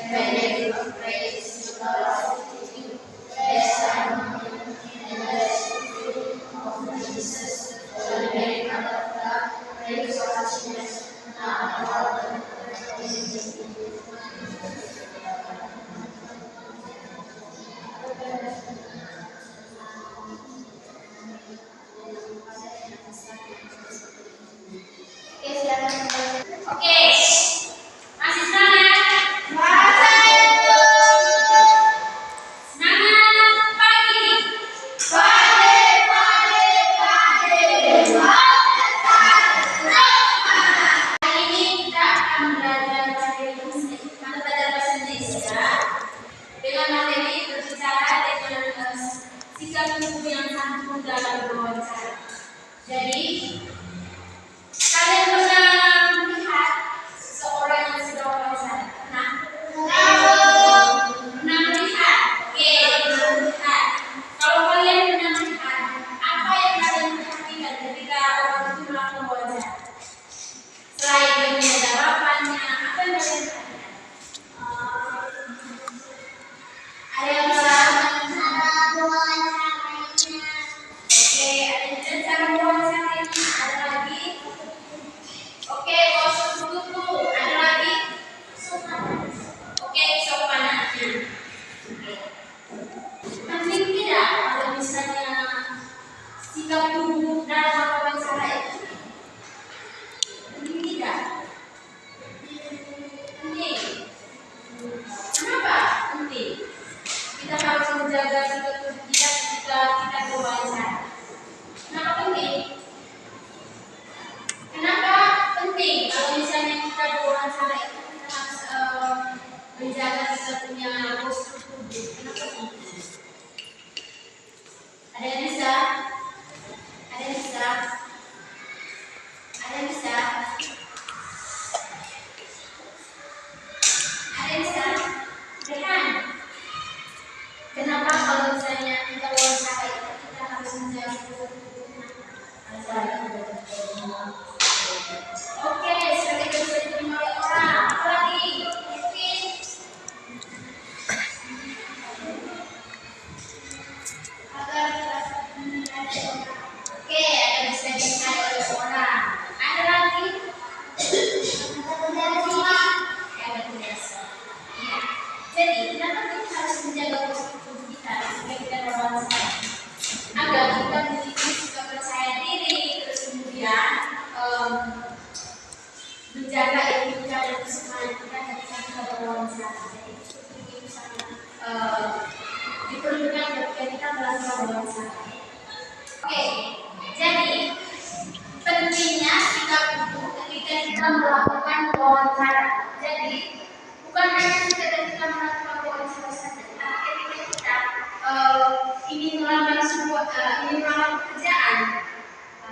when they give praise to God with you. Blessed are you, and blessed the fruit of Jesus, the very Son of God, praise righteousness, now and forever. Oke, masih semangat? Semangat pagi. Hari ini kita akan belajar bahasa Indonesia dengan materi berbicara dengan sikap tubuh yang santun dalam berwawancara. Jadi, kalian pernah melihat seseorang yang sedang wawancara? Pernah melihat? Oke, pernah melihat. Kalau kalian pernah melihat, apa yang kalian perhatikan ketika orang itu melakukan wawancara? Selain dunia jawabannya, apa yang kalian perhatikan? Ada yang bisa Oke, ada juga cara mewawancarainya. Ada lagi. Oke, postur tubuh. Ada lagi. Oke, sopanannya. Penting tidak kalau misalnya sikap tubuh dalam wawancara itu? Penting tidak? Penting. Kenapa penting? Kita harus menjaga sikap tubuh kita ketika kita berwawancara. Kenapa penting? Kenapa penting? Kalau misalnya kita berwawancara itu kita harus menjaga kita punya postur tubuh. Kenapa penting? Ada yang bisa? Ada yang bisa? Ada yang bisa? Ada yang bisa? Rehan. Kenapa kalau misalnya kita wawancara itu kita harus menjaga postur tubuh? Oke, sudah bisa diterima oleh orang. Apa lagi? Mungkin agar Oke, agar bisa diterima oleh orang. Ada lagi? Agar biasa. Iya. Jadi, kenapa kita harus menjaga postur tubuh kita supaya kita berwawancara? Agar kita memiliki sikap percaya diri, terus kemudian menjaga etika dan keseimbangan kita ketika kita berwawancara. Jadi itu sangat diperlukan ketika kita melakukan wawancara. Oke, jadi pentingnya sikap tubuh ketika kita melakukan wawancara. Jadi bukan hanya ketika kita melakukan wawancara saja, tapi ketika kita ingin melamar pekerjaan.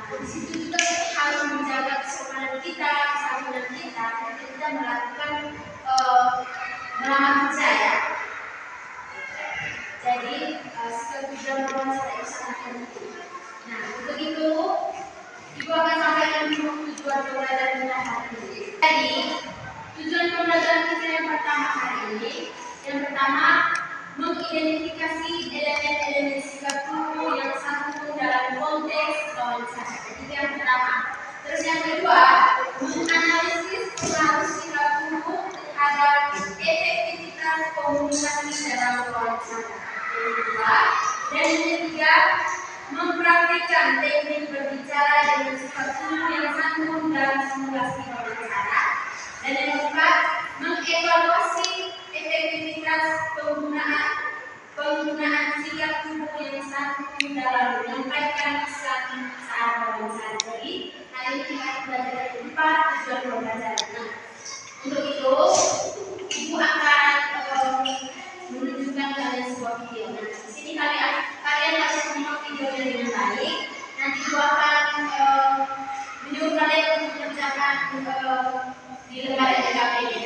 Di situ juga kita harus menjaga kesopanan kita, kesantunan kita ketika kita melakukan melamar kerja ya. Jadi sikap tubuh berwawancara itu sangat penting. Nah, untuk itu Ibu akan sampaikan tujuan pembelajaran kita hari ini. Jadi tujuan pembelajaran kita yang pertama hari ini, yang pertama mengidentifikasi elemen-elemen sikap tubuh yang santun dalam konteks wawancara. Itu yang pertama. Terus yang kedua, menganalisis pengaruh sikap tubuh terhadap efektivitas komunikasi dalam wawancara. Yang kedua, dan yang ketiga, mempraktikkan teknik berbicara dengan sikap tubuh yang santun dalam simulasi wawancara. Dan yang keempat, mengevaluasi efektivitas penggunaan sikap tubuh yang santun dalam menyampaikan pesan saat wawancara. Jadi hari ini kita belajar dari 4 tujuan pembelajaran. Nah, untuk itu Ibu akan menunjukkan kalian sebuah video. Nah, di sini kalian harus menyimak videonya dengan baik. Nanti Ibu akan menyuruh kalian untuk mengerjakan di lembar LKP.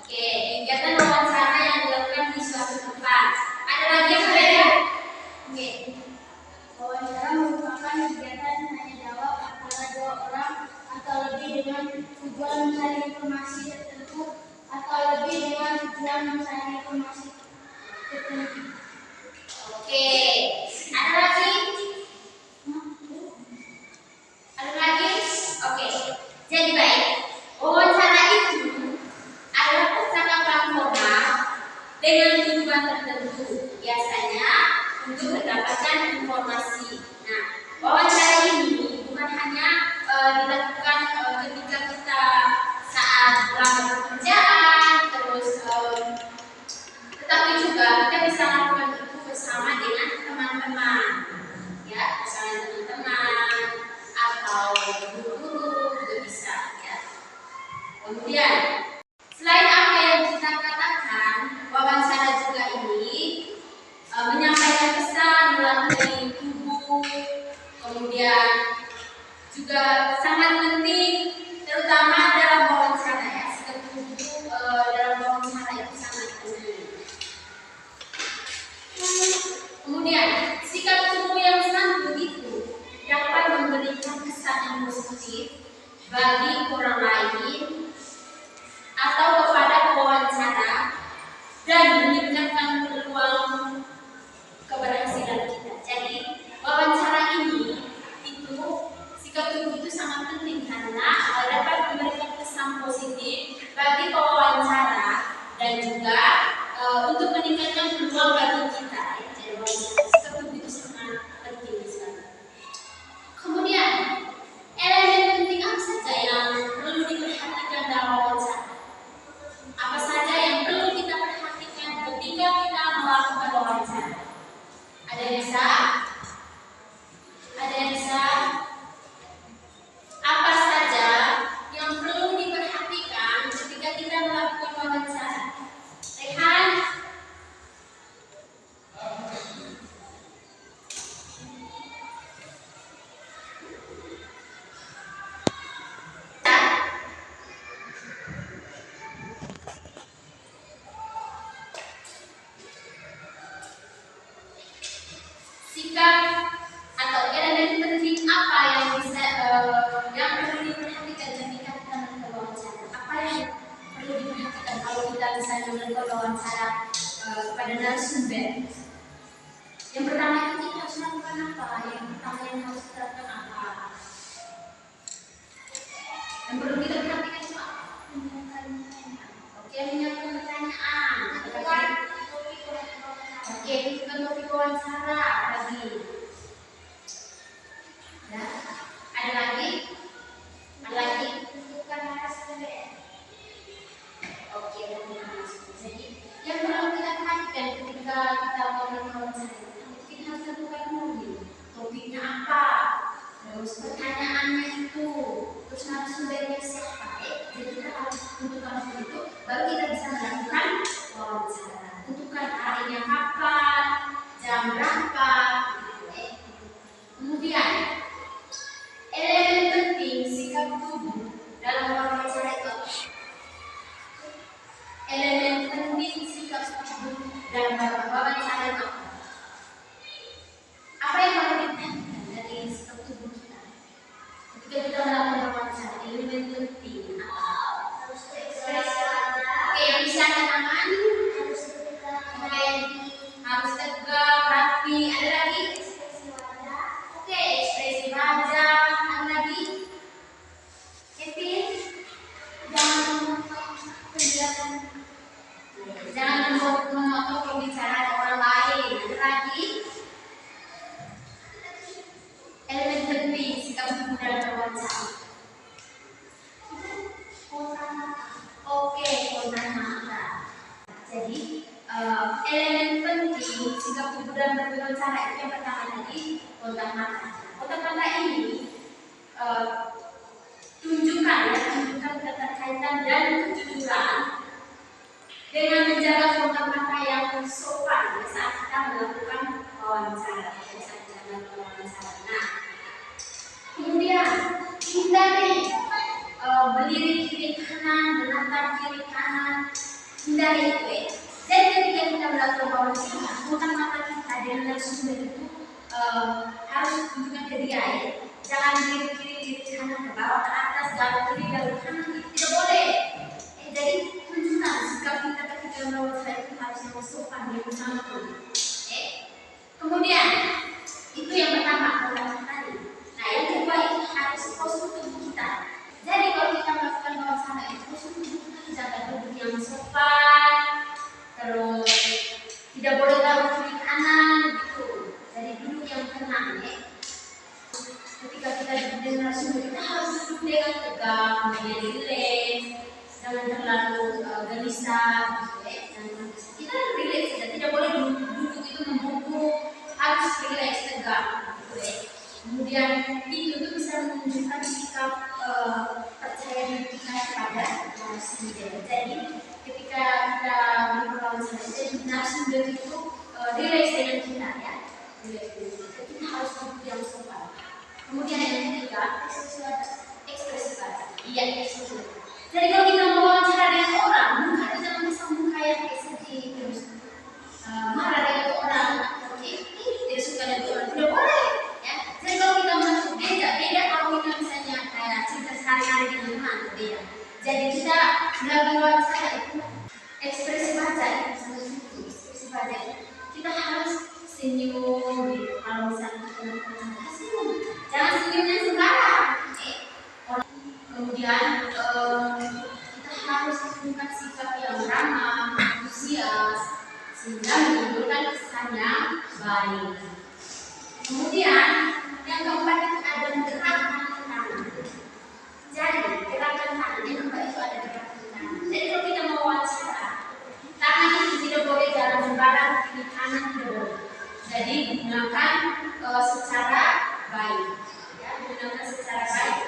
Oke, kegiatan wawancara yang dilakukan di suatu tempat. Ada lagi yang berbeda? Oke. Wawancara merupakan kegiatan tanya jawab antara dua orang atau lebih dengan tujuan mencari informasi tertentu atau lebih dengan tujuan mencari informasi tertentu. Oke, ada lagi? Ada lagi? Oke, jadi baik. Wawancara itu adalah percakapan formal dengan tujuan tertentu, biasanya untuk mendapatkan informasi. Nah, wawancara ini bukan hanya dilakukan ketika kita saat melamar pekerjaan, terus tetapi juga kita bisa lakukan itu bersama dengan teman-teman, ya, bersama teman-teman atau guru-guru juga bisa, ya. Kemudian, selain apa yang kita katakan, wawancara juga ini menyampaikan pesan melalui tubuh, kemudian juga sangat penting, terutama dalam wawancara, ya. Sikap tubuh dalam wawancara itu sangat penting. Kemudian, sikap tubuh yang santun itu dapat memberikan kesan yang positif bagi orang lain atau kepada pewawancara dan meningkatkan peluang keberhasilan kita. Jadi, wawancara ini itu sikap tubuh itu sangat penting karena dapat memberikan kesan positif bagi pewawancara dan juga untuk meningkatkan peluang bagi kita. Jadi, sikap tubuh itu sangat penting sekali. Kemudian, elemen penting apa saja yang perlu diperhatikan dalam wawancara? Apa saja yang perlu kita perhatikan ketika kita melakukan wawancara? Ada yang bisa? Ada yang bisa? Apa saja yang perlu diperhatikan ketika kita melakukan wawancara? Rehan? Sikap atau elemen penting apa yang bisa yang perlu diperhatikan ketika kita melakukan wawancara? Apa yang perlu diperhatikan kalau kita misalnya melakukan wawancara kepada narasumber? Yang pertama itu kita harus melakukan apa? Yang pertama yang harus kita lakukan apa? Yang perlu kita perhatikan itu apa? Oke, menyiapkan pertanyaan. Oke, kita topik wawancara lagi. Ya, ada lagi? Ada lagi? Tentukan narasumber. Oke, tentukan narasumber. Jadi, yang perlu kita perhatikan ketika kita mau wawancara, kita harus tentukan dulu topiknya apa, terus pertanyaannya itu, terus narasumbernya siapa. Jadi kita harus tentukan itu, baru kita bisa melakukan wawancara. Tentukan harinya kapan, jam berapa. Kemudian, elemen penting sikap tubuh dalam wawancara itu. Elemen penting sikap tubuh dalam wawancara itu. Apa yang perlu diperhatikan dari sikap tubuh kita ketika kita melakukan wawancara? Elemen penting apa? Oke, yang bisa angkat tangan. Harus tegak, rapi. Ada lagi? Oke, ekspresi wajah. Ada lagi? Kevin, jangan memotong pembicaraan orang lain. Ada lagi? Elemen penting sikap tubuh dalam wawancara. Oke, kontak mata. Jadi elemen penting sikap tubuh dalam berwawancara itu yang pertama tadi kontak mata. Kontak mata ini tunjukkan keterkaitan dan kejujuran dengan menjaga kontak mata yang sopan saat kita melakukan wawancara. Nah, kemudian hindari berdiri kiri kanan, menatap kiri kanan, hindari itu ya. Jadi ketika kita melakukan wawancara, bukan mata kita dengan narasumber itu harus tunjukkan ke dia ya. Jangan kiri kanan ke bawah ke atas, jangan kiri dan kanan, itu tidak boleh. Jadi tunjukkan sikap kita ketika melakukan itu harus yang sopan dan santun. Kemudian itu yang pertama orang tadi. Nah yang kedua itu harus postur tubuh kita. Jadi kalau kita melakukan wawancara itu postur tubuh kita jaga duduk yang sopan, terus tidak boleh taruh kiri kanan gitu. Jadi duduk yang tenang ya. Ketika kita duduk dengan narasumber kita harus duduk dengan tegak, dengan rileks, jangan terlalu gelisah gitu ya. Kita rileks saja, tidak boleh duduk itu membungkuk, harus rileks tegak gitu ya. Kemudian itu bisa menunjukkan sikap percaya diri kita kepada narasumber. Jadi ketika kita berwawancara, jadi narasumber itu rileks dengan kita ya, rileks dengan kita. Kita harus duduk yang sopan. Kemudian yang ketiga, ekspresi wajah. Iya, ekspresi wajah. Jadi kalau kita mewawancara dengan orang, muka itu jangan bisa muka yang sedih terus marah dengan orang, tidak suka dengan orang, tidak boleh. Ya. Jadi kalau kita masuk beda kalau kita misalnya cerita sehari-hari dengan teman, beda. Jadi kita melakukan wawancara itu ekspresi wajah itu sangat penting. Ekspresi wajah kita harus senyum. Kalau misalnya kita senyum, jangan senyumnya sembarang. Kemudian kita harus menunjukkan sikap yang ramah, antusias, sehingga menimbulkan kesan yang baik. Kemudian yang keempat itu ada gerakan tangan. Jadi gerakan tangan yang keempat itu ada gerakan tangan. Jadi kalau kita mau wawancara, tangan itu tidak boleh jalan sembarang, kiri kanan tidak boleh. Jadi gunakan secara baik. Ya, gunakan secara baik.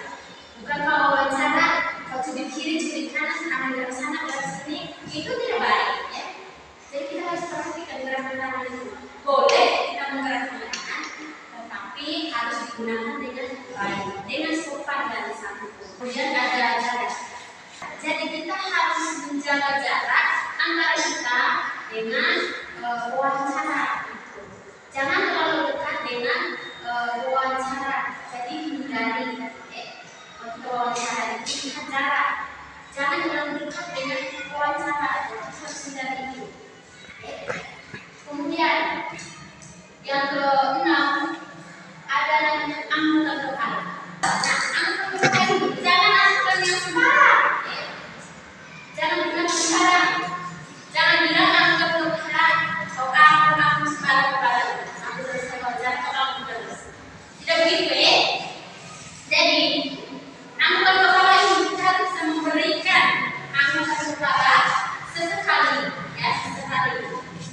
Bukan kalau wawancara, kalau cubit kiri, cubit kanan, tangan dari sana, dari sini, itu tidak baik. Ya. Jadi kita harus perhatikan gerakan tangan itu. Boleh kita menggerakkan tangan, tetapi harus digunakan dengan baik, dengan sopan dan santun. Kemudian ada jarak. Jadi kita harus menjaga jarak antara kita dengan wawancara. Jangan terlalu dekat dengan wawancara. Jadi hindari. Untuk wawancara itu lihat jarak. Jangan terlalu dekat dengan wawancara. Harus hindari itu. Kemudian yang keenam ada namanya angkutan kepala. Nah, angkutan kepala itu jangan angkutan yang sembarang. Jangan gunakan sembarang. Jangan bilang angkutan kepala atau angkutan sembarang kepala. Aku selesai wawancara atau angkutan. Tidak begitu ya. Jadi angkutan kepala ini kita bisa memberikan angkutan kepala sesekali, ya sesekali,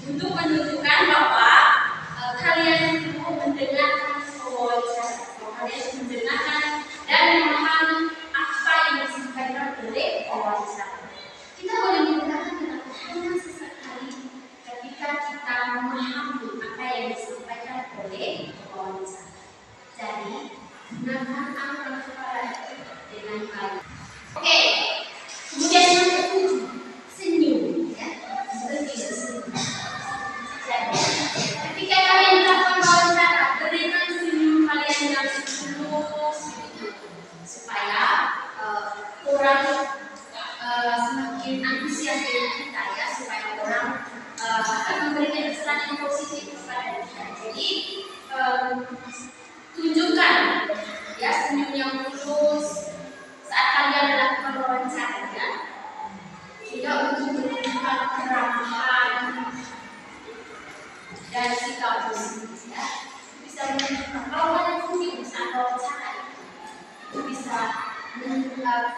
untuk menunjukkan bahwa kalian itu mendengarkan wawancara, kalian mendengarkan dan memahami apa yang disampaikan oleh wawancara. Kita boleh menggunakan dengan hanya sesekali ketika kita memahami apa yang disampaikan oleh wawancara. Jadi gunakan angkutan kepala dengan baik. Oke. Kemudian yang ketujuh, senyum. Ya, seperti senyum. Jadi, ketika kalian melakukan wawancara, berikan senyum kalian yang tulus, supaya orang semakin antusias dengan kita ya, supaya orang akan memberikan kesan yang positif kepada kita. Jadi tunjukkan ya senyum yang tulus saat kalian melakukan wawancara ya. Tidak untuk menunjukkan keramahan dan sikap positif ya. Bisa menunjukkan kalau kalian senyum saat wawancara itu bisa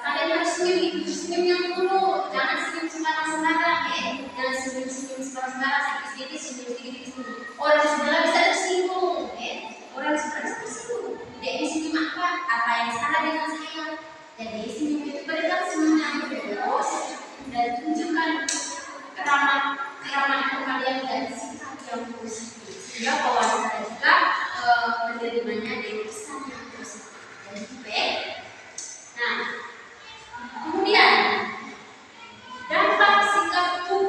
kalian harus senyum itu senyum yang tulus, jangan senyum sembarang ya. Jangan senyum sembarang sedikit senyum. Orang sebelah bisa tersinggung ya. Orang sebelah tersinggung. Jadi senyum apa yang salah dengan saya? Jadi senyum itu berikan senyum yang tulus dan tunjukkan keramahan kalian dan sikap yang positif. Sehingga wawancara juga menerimanya dengan kesan yang positif. Dan baik. Nah, kemudian dampak sikap tubuh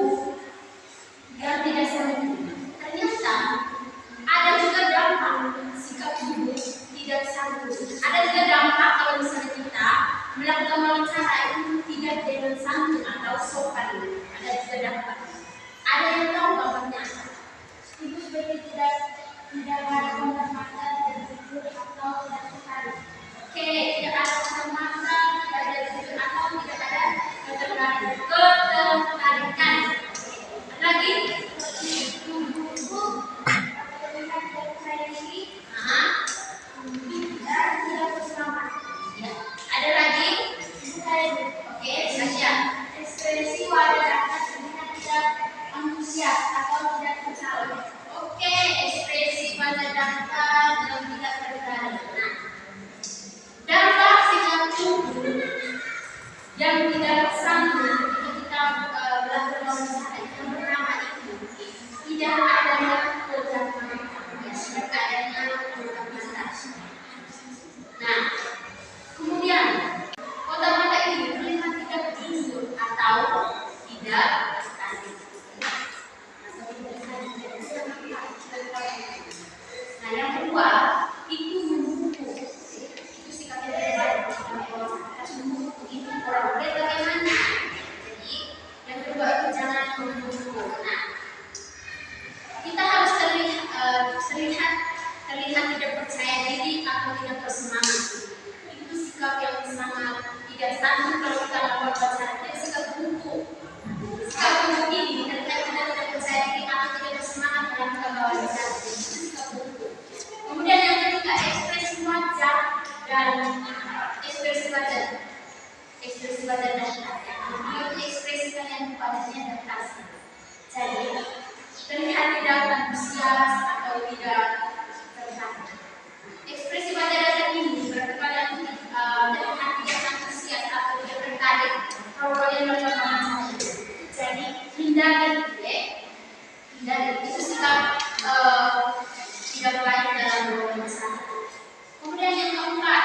dapat. Ada yang tahu gambarnya? Ibu seperti tidak ada gambar mata, tidak jujur atau tidak sekali. Oke, tidak ada gambar mata, tidak ada jujur atau tidak ada ketertarikan. Lagi tubuhku terlihat dari saya ini, dan tidak bersemangat. Ya. Ada lagi? Oke, saja. Ekspresi wajah akan terlihat tidak antusias atau tidak percaya. Oke, ekspresi wajah datar dan tidak percaya. Nah, dampak sikap tubuh yang tidak sanggup ketika kita belajar wawancara yang pertama itu tidak adanya kontak mata, tidak adanya kontak mata. Nah, kemudian kontak mata ini terlihat tidak jujur atau tidak stabil. Nah, yang kedua itu membuku. Itu sikapnya berbeda. Membuku itu orang bagaimana? Jadi yang kedua itu jangan membuku. Nah, kita harus terlihat tidak percaya diri atau tidak bersemangat. Itu sikap yang sangat tidak sanggup kalau kita melakukan wawancara. Itu sikap buku. Sikap buku ini terlihat tidak percaya diri atau tidak bersemangat dalam melakukan wawancara. Itu sikap buku. Kemudian yang ketiga ekspresi wajah dan ekspresi wajah datar. Yang ekspresikan yang padanya datar. Jadi terlihat tidak antusias atau tidak tertarik. Ekspresi wajah datar ini berkepada terlihat tidak antusias atau tidak tertarik kalau kalian melakukan wawancara. Jadi hindari itu sikap tidak baik dalam wawancara. Kemudian yang keempat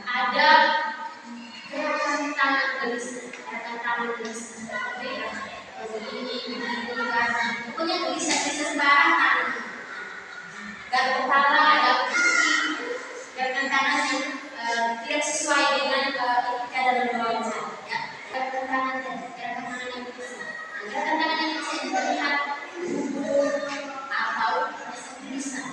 ada gerakan tangan gelisah. Begini, pokoknya gelisah sembarangan. Gak kepala, gak pusing, gerakan tangan yang tidak sesuai dengan etika dalam wawancara. Ya, gerakan tangan yang gelisah. Gerakan tangan yang gelisah itu terlihat atau gelisah.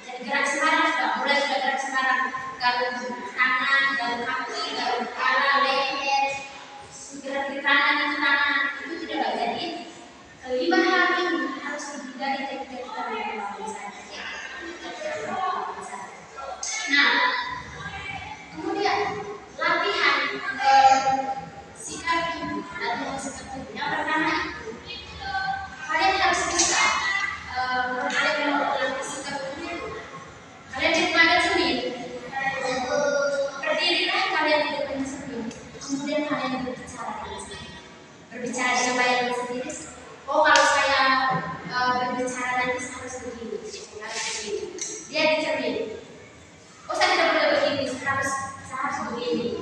Jadi gerak sembarang sudah gerak sembarang. Galau tangan, galau kaki, galau kepala, leher, gerak di kanan dan tangan itu tidak baik. Jadi kelima hal ini harus dihindari ketika kita melakukan wawancara. Nah, kemudian latihan sikap tubuh. Yang pertama itu kalian harus bisa kalian melakukan sikap tubuh. Kalian di depan cermin, berdirilah kalian di depan cermin. Kemudian kalian berbicara dengan baik dengan sendiri. Oh, kalau saya berbicara nanti harus begini, dia di cermin. Oh, saya tidak boleh begini, saya harus begini.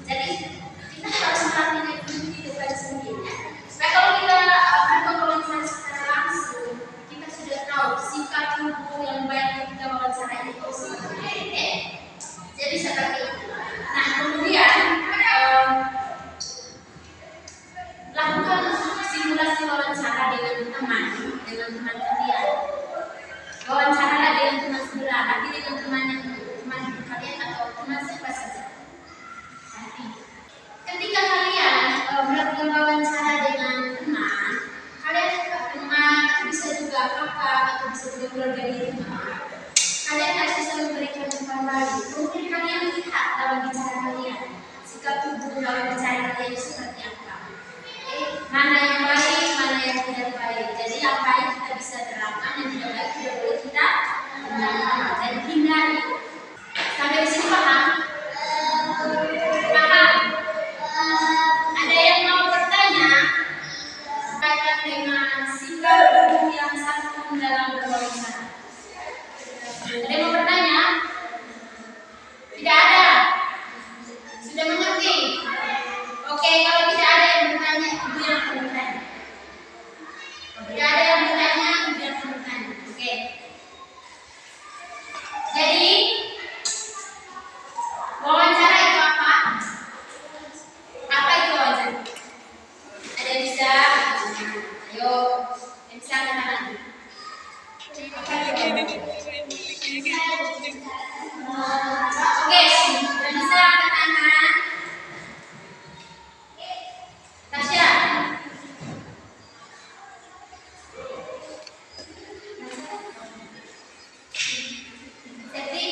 Jadi kita harus melatih di depan cermin. Supaya kalau kita melakukan wawancara secara langsung, kita sudah tahu sikap tubuh yang baik ketika wawancara itu seperti apa. Jadi seperti itu. Nah, kemudian lakukan simulasi wawancara dengan teman kalian. Wawancaralah dengan teman sebelah, nanti dengan teman kalian atau teman siapa saja. Nanti ketika kalian melakukan wawancara dengan teman, teman bisa juga kakak atau bisa juga keluarga di rumah. Kalian harus bisa memberikan umpan balik. Kemudian kalian lihat dalam bicara kalian, sikap tubuh dalam bicara kalian seperti apa. Mana yang baik, mana yang tidak baik. Jadi yang baik kita bisa terapkan, yang tidak baik tidak boleh kita terapkan. Dan hindari Yuk, bisa lagi. Oke, bisa angkat tangan. Tasya. Seti.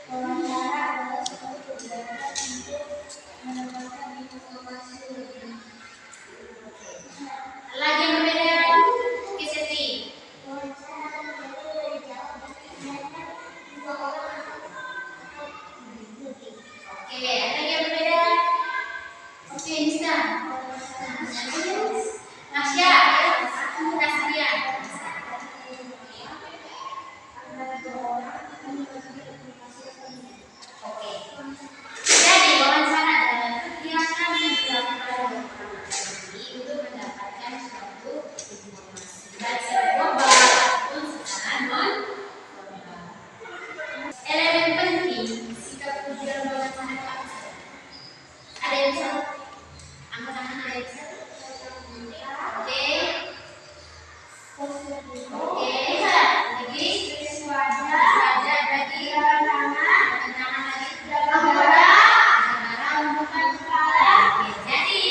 Wawancara adalah suatu kegiatan untuk mendapatkan informasi lebih. Lagi yang berbeda. Oke, Seti. Oke, ada lagi yang berbeda. Oke, bisa. Nasya, Nasya. Oke. Jadi wawancara adalah kegiatan yang dilakukan oleh orang lain untuk mendapatkan suatu informasi baik secara verbal ataupun secara non verbal. Elemen penting sikap tujuan wawancara apa saja? Ada yang bisa? Angkat tangan, ada yang bisa? Oke. Oke, lagi wajah lagi tangan lagi gambar bukan kepala. Jadi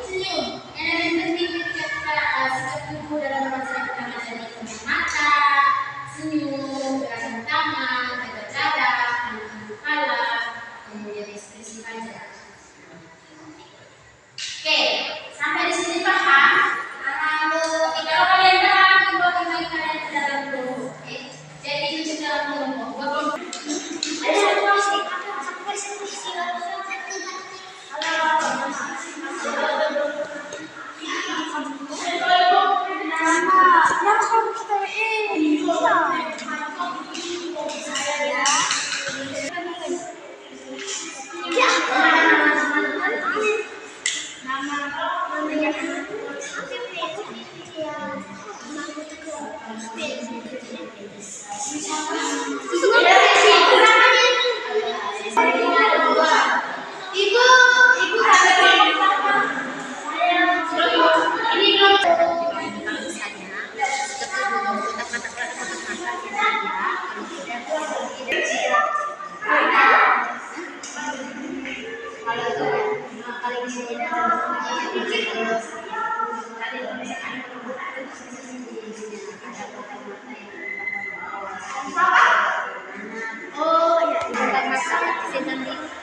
senyum. Elemen penting ketika kita sikap tubuh dalam wawancara pertama dari kemen mata, senyum, gerakan tangan, jaga jarak, angkat kepala, kemudian ekspresi wajah. Oke, sampai di sini paham? Kalau kalian paham, bagi kalian ke dalam kelompok. Oke, jadi itu dalam kelompok. Ada satu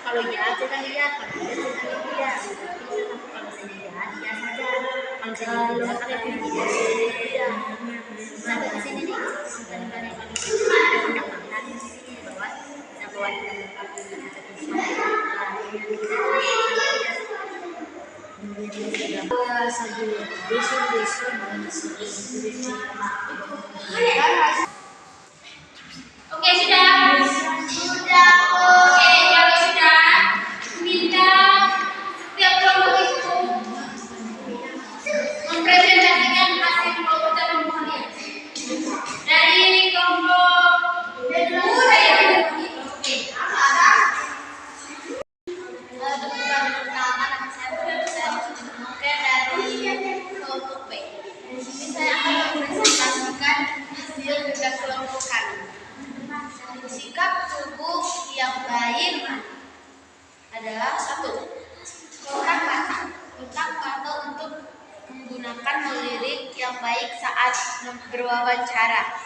kalau ya kita lihat, kalau tidak kita lihat. Kalau saya lihat, ya saja. Kalau saya lihat, kalian tidak. Sampai di sini nih, kalian ada pendapatan di sini bahwa kita bawa Oke, sudah. Oke, kalau sudah, minta setiap kelompok itu mempresentasikan hasil kelompok kalian. Dari kelompok kelompok B. Di sini saya akan mempresentasikan hasil kerja kelompokan. Sikap tubuh yang baik adalah 1. Kontak mata untuk menggunakan lirik yang baik saat berwawancara.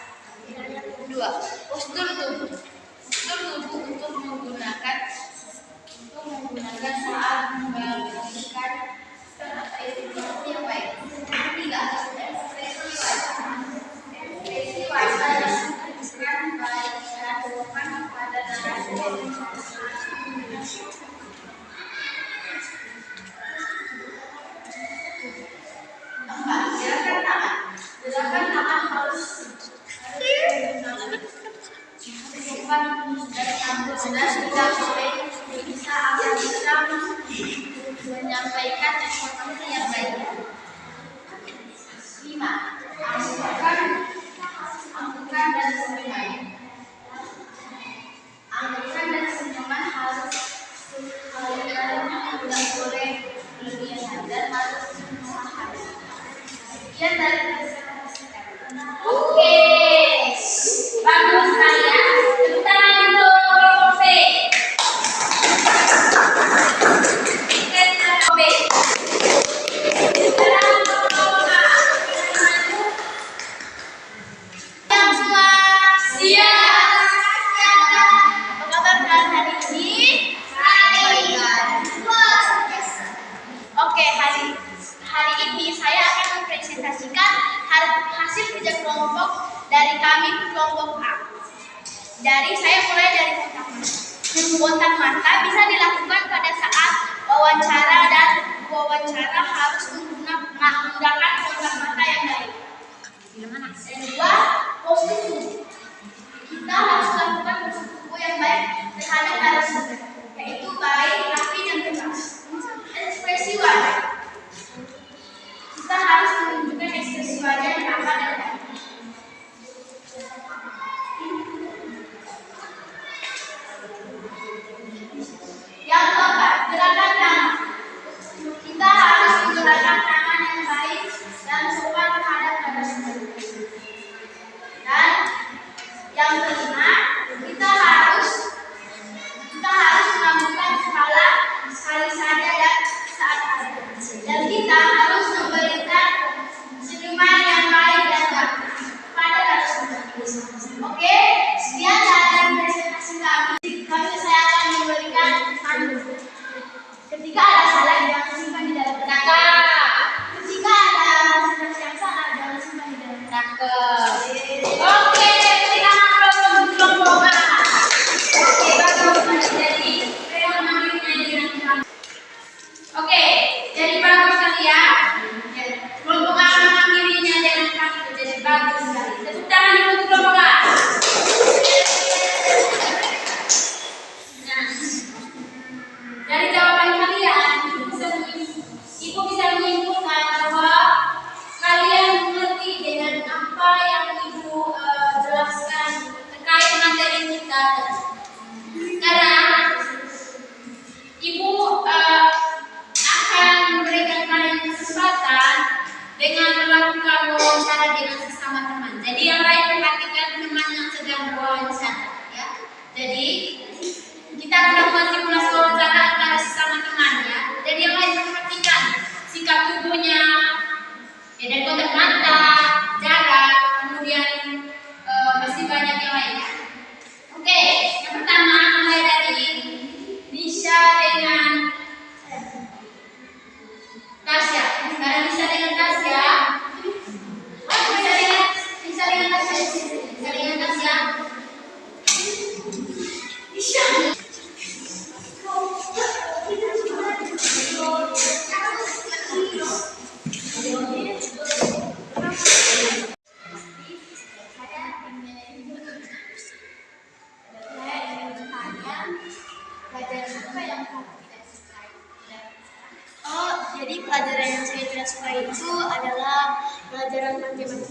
2. Postur tubuh untuk menggunakan saat membagikan ekspresi yang baik. 3. Ekspresi wajah yang menunjukkan baik dan sopan pada narasi. 4. Gerakan tangan harus dari rambut dan tidak boleh bisa agar bisa dan dari presentasikan. Oke, bagus sekali ya. Tepuk tangan untuk kelompok B. Kelompok B. Sekarang kelompok A. Siap semua? Siap. Apa kabar kalian hari ini? Oke, hari ini saya akan mempresentasikan hasil kerja kelompok dari kami kelompok A. Saya mulai dari kontak mata. Kontak mata bisa dilakukan pada saat wawancara dan wawancara harus menggunakan kontak mata yang baik. Dan dua, postur tubuh. Kita harus melakukan postur tubuh yang baik terhadap narasumber, yaitu baik, rapi, dan tegas. Ekspresi wajah. Kita harus menunjukkan ekspresi wajah yang tampak dan baik. Yang keempat, gerakan tangan. Kita harus menggunakan tangan yang baik dan sopan terhadap narasumber. Dan yang kelima, kita harus menganggukkan kepala sekali saja dan saat ada. Dan kita harus memberikan senyuman yang baik dan bagus kepada narasumber. Oke, sekian dari presentasi kami. Saya akan memberikan panduan. Ketika ada salah, jangan simpan di dalam benak. Ketika ada presentasi yang salah, jangan simpan di dalam benak. Oke, kita kelompok A. Oke, bagus. Oke, jadi bagus sekali ya. Kelompok A mengakhirinya dengan kaki, jadi bagus sekali. Tepuk tangan untuk kelompok A. Nah, dari jawaban kalian, Ibu bisa menyimpulkan bahwa kalian mengerti dengan apa yang Ibu jelaskan terkait materi kita. Sekarang Ibu akan memberikan kalian kesempatan dengan melakukan wawancara dengan sesama teman. Jadi yang lain perhatikan teman yang sedang berwawancara, ya. Jadi kita akan melakukan simulasi wawancara antara sesama teman, ya. Jadi yang lain perhatikan sikap tubuhnya, ya, dan kontak mata, jarak, kemudian masih banyak yang lainnya. Oke, yang pertama mulai dari Nisha dengan Tasya. Sekarang Nisha dengan Tasya. Nisha dengan Tasya. Nisha. Jadi pelajaran yang saya tidak suka itu adalah pelajaran matematika,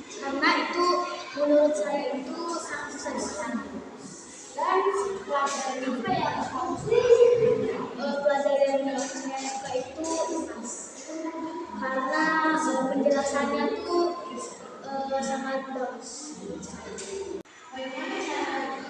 karena itu menurut saya itu sangat susah dipahami. Dan pelajaran apa yang saya suka itu karena penjelasannya tuh sangat bagus. Bagaimana cara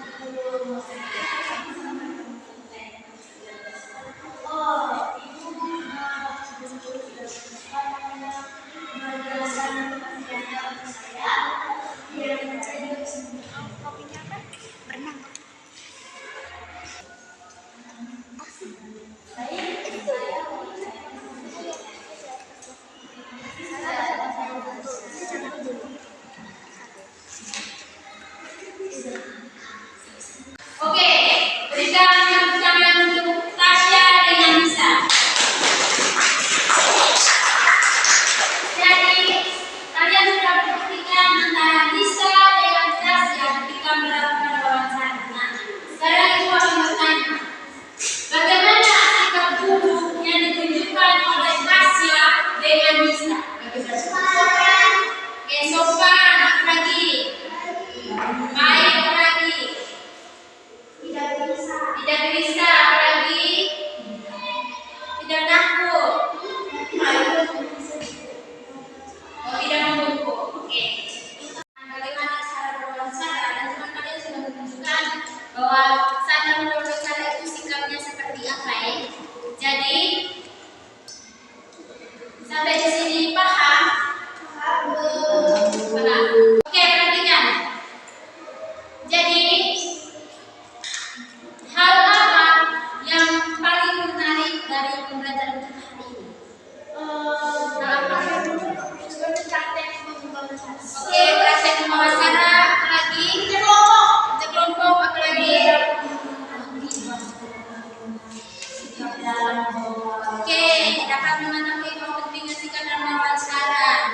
Oke, dapat mengetahui bahwa pentingnya sikap dalam wawancara.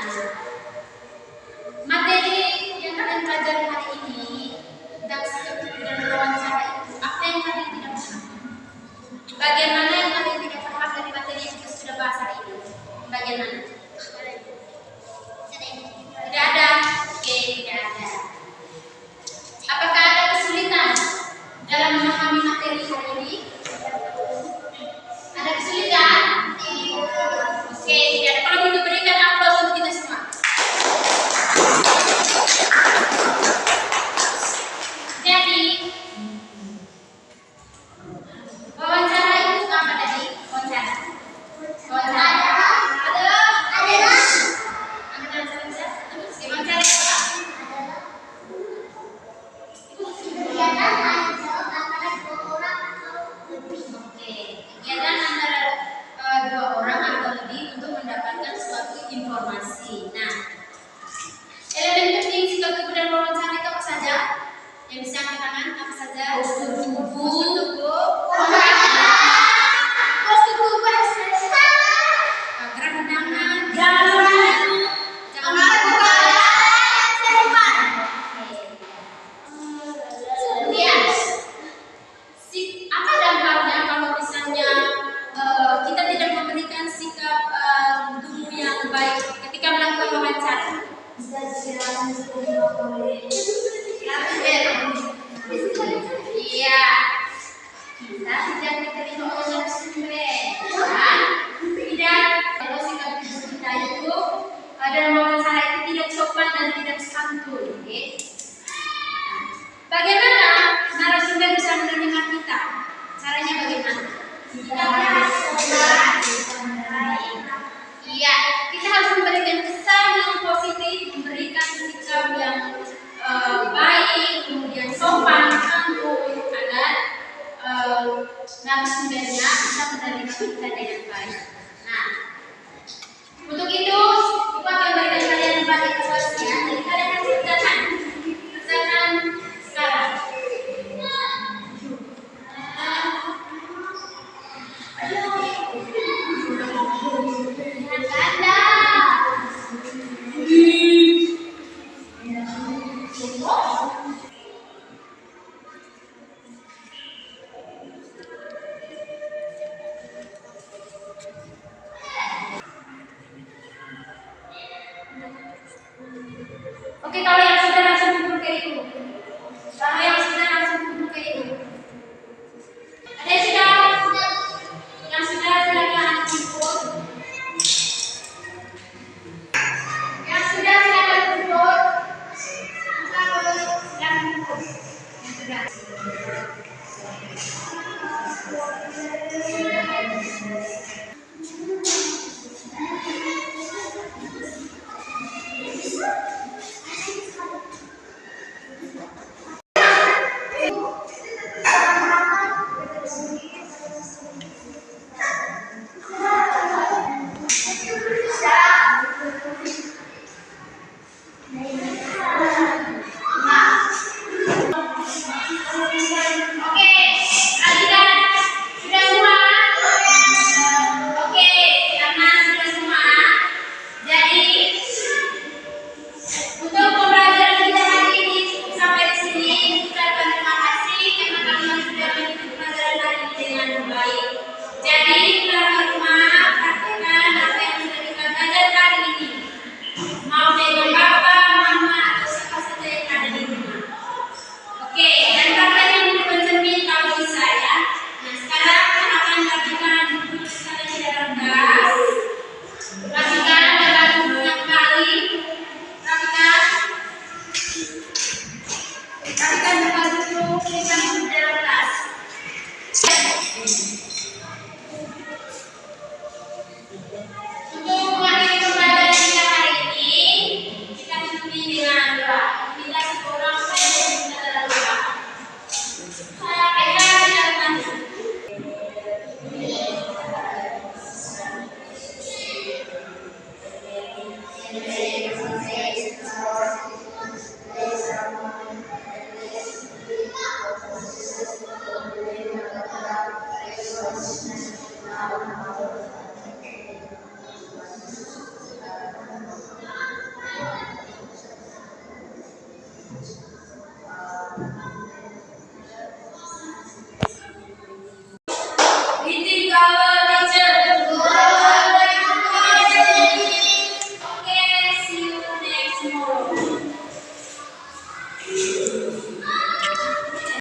Materi yang kalian pelajari hari ini tentang sikap dalam wawancara itu, apa yang kalian tidak paham? Bagian mana yang kalian tidak paham dari materi yang kita sudah bahas hari ini? Bagian mana? Tidak ada. Oke, tidak ada. Apakah ada kesulitan dalam memahami materi hari ini? Ada kesulitan? Oke, tidak ada. Kalau begitu berikan aplaus untuk kita semua. Jadi, wawancara itu apa tadi? Wawancara. Kegiatan antara dua orang atau lebih untuk mendapatkan suatu informasi. Nah, elemen penting sikap tubuh dan wawancara itu apa saja? Yang bisa angkat tangan apa saja? Postur tubuh, gerakan tangan, jangan kemudian apa dampaknya kalau misalnya kita tidak memberikan sikap tubuh yang baik ketika melakukan wawancara? Iya, kita tidak diterima oleh narasumber, kan? Tidak, kalau sikap tubuh kita itu dalam wawancara itu tidak sopan dan tidak santun, oke? Bagaimana narasumber bisa menerima kita? Caranya bagaimana? Iya, kita harus memberikan kesan yang positif, memberikan sikap yang baik, kemudian sopan, santun, agar narasumbernya bisa menerima kita dengan baik. Nah, untuk itu, kita akan berikan kalian beberapa evaluasinya. Jadi kalian